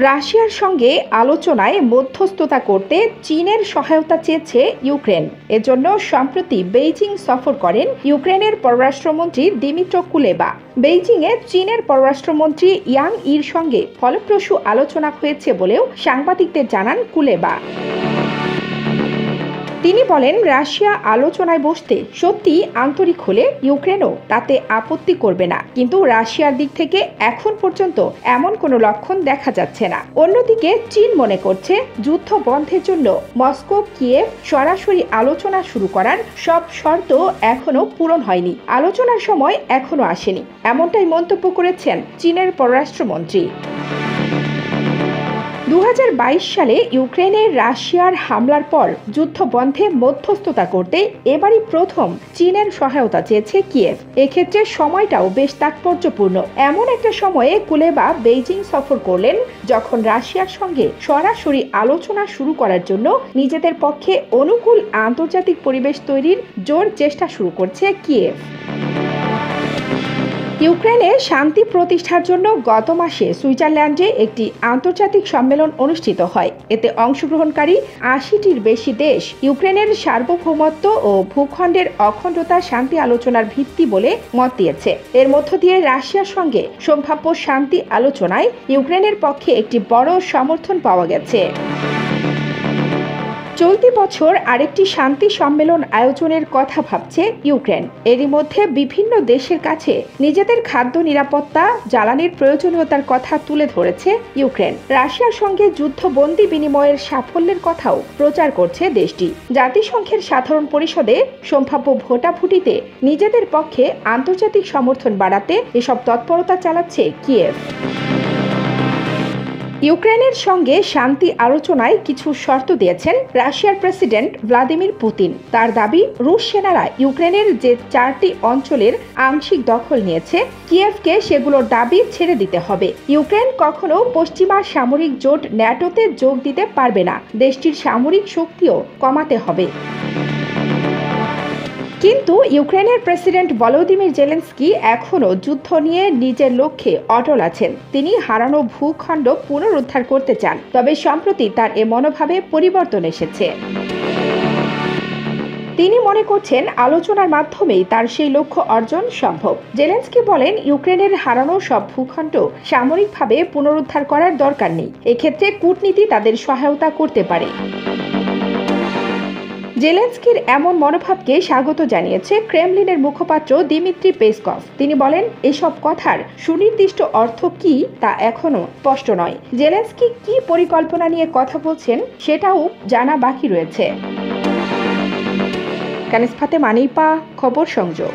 রাশিয়ার সঙ্গে আলোচনায় মধ্যস্থতা করতে চীনের সহায়তা চেয়েছে ইউক্রেন। এজন্য সম্প্রতি বেইজিং সফর করেন ইউক্রেনের পররাষ্ট্রমন্ত্রী দিমিত্র কুলেবা। বেইজিংয়ে চীনের পররাষ্ট্রমন্ত্রী ইয়াং ইর সঙ্গে ফলপ্রসূ আলোচনা হয়েছে বলেও সাংবাদিকদের জানান কুলেবা। তিনি বলেন, রাশিয়া আলোচনায় বসতে সত্যি আন্তরিক হলে ইউক্রেনও তাতে আপত্তি করবে না, কিন্তু রাশিয়ার দিক থেকে এখন পর্যন্ত এমন কোনো লক্ষণ দেখা যাচ্ছে না। অন্যদিকে চীন মনে করছে যুদ্ধ বন্ধের জন্য মস্কো কিয়েভ সরাসরি আলোচনা শুরু করার সব শর্ত এখনো পূরণ হয়নি, আলোচনার সময় এখনো আসেনি, এমনটাই মন্তব্য করেছেন চীনের পররাষ্ট্রমন্ত্রী। 2022 সালে ইউক্রেনে রাশিয়ার হামলার পর যুদ্ধ বন্ধে মধ্যস্থতা করতে এবারই প্রথম চীনের সহায়তা চেয়েছে কিয়েভ। এক্ষেত্রে সময়টাও বেশ তাৎপর্যপূর্ণ। এমন একটা সময়ে কুলেবা বেইজিং সফর করলেন যখন রাশিয়ার সঙ্গে সরাসরি আলোচনা শুরু করার জন্য নিজেদের পক্ষে অনুকূল আন্তর্জাতিক পরিবেশ তৈরির জোর চেষ্টা শুরু করছে কিয়েভ। ইউক্রেনে শান্তি প্রতিষ্ঠার জন্য গত মাসে সুইজারল্যান্ডে একটি আন্তর্জাতিক সম্মেলন অনুষ্ঠিত হয়। এতে অংশগ্রহণকারী 80টির বেশি দেশ ইউক্রেনের সার্বভৌমত্ব ও ভূখণ্ডের অখণ্ডতা শান্তি আলোচনার ভিত্তি বলে মত দিয়েছে। এর মধ্য দিয়ে রাশিয়ার সঙ্গে সম্ভাব্য শান্তি আলোচনায় ইউক্রেনের পক্ষে একটি বড় সমর্থন পাওয়া গেছে। চলতি বছর আরেকটি শান্তি সম্মেলন আয়োজনের কথা ভাবছে ইউক্রেন। এরই মধ্যে বিভিন্ন দেশের কাছে নিজেদের খাদ্য নিরাপত্তা, জ্বালানির প্রয়োজনীয়তার কথা তুলে ধরেছে ইউক্রেন। রাশিয়ার সঙ্গে যুদ্ধবন্দী বিনিময়ের সাফল্যের কথাও প্রচার করছে দেশটি। জাতিসংঘের সাধারণ পরিষদে সম্ভাব্য ভোটাভুটিতে নিজেদের পক্ষে আন্তর্জাতিক সমর্থন বাড়াতে এসব তৎপরতা চালাচ্ছে কিয়েভ। ইউক্রেনের সঙ্গে শান্তি আলোচনায় কিছু শর্ত দিয়েছেন রাশিয়ার প্রেসিডেন্ট ভ্লাদিমির পুতিন। তার দাবি, রুশ সেনারা ইউক্রেনের যে 4টি অঞ্চলের আংশিক দখল নিয়েছে, কিয়েভকে সেগুলোর দাবি ছেড়ে দিতে হবে। ইউক্রেন কখনো পশ্চিমা সামরিক জোট ন্যাটোতে যোগ দিতে পারবে না, দেশটির সামরিক শক্তিও কমাতে হবে। কিন্তু ইউক্রেনের প্রেসিডেন্ট ভলোদিমির জেলেনস্কি এখনও যুদ্ধ নিয়ে নিজের লক্ষ্যে অটল আছেন। তিনি হারানো ভূখণ্ড পুনরুদ্ধার করতে চান, তবে সম্প্রতি তার এ মনোভাবে পরিবর্তন এসেছে। তিনি মনে করছেন আলোচনার মাধ্যমেই তার সেই লক্ষ্য অর্জন সম্ভব। জেলেনস্কি বলেন, ইউক্রেনের হারানো সব ভূখণ্ড সামরিকভাবে পুনরুদ্ধার করার দরকার নেই, এক্ষেত্রে কূটনীতি তাদের সহায়তা করতে পারে। জেলেনস্কির এমন মনোভাবকে স্বাগত জানিয়েছে ক্রেমলিনের মুখপাত্র দিমিত্রি পেসকভ। তিনি বলেন, এসব কথার সুনির্দিষ্ট অর্থ কি তা এখনো স্পষ্ট নয়। জেলেনস্কি কি পরিকল্পনা নিয়ে কথা বলছেন সেটাও জানা বাকি রয়েছে। কানিস ফাতেমা, খবর সংযোগ।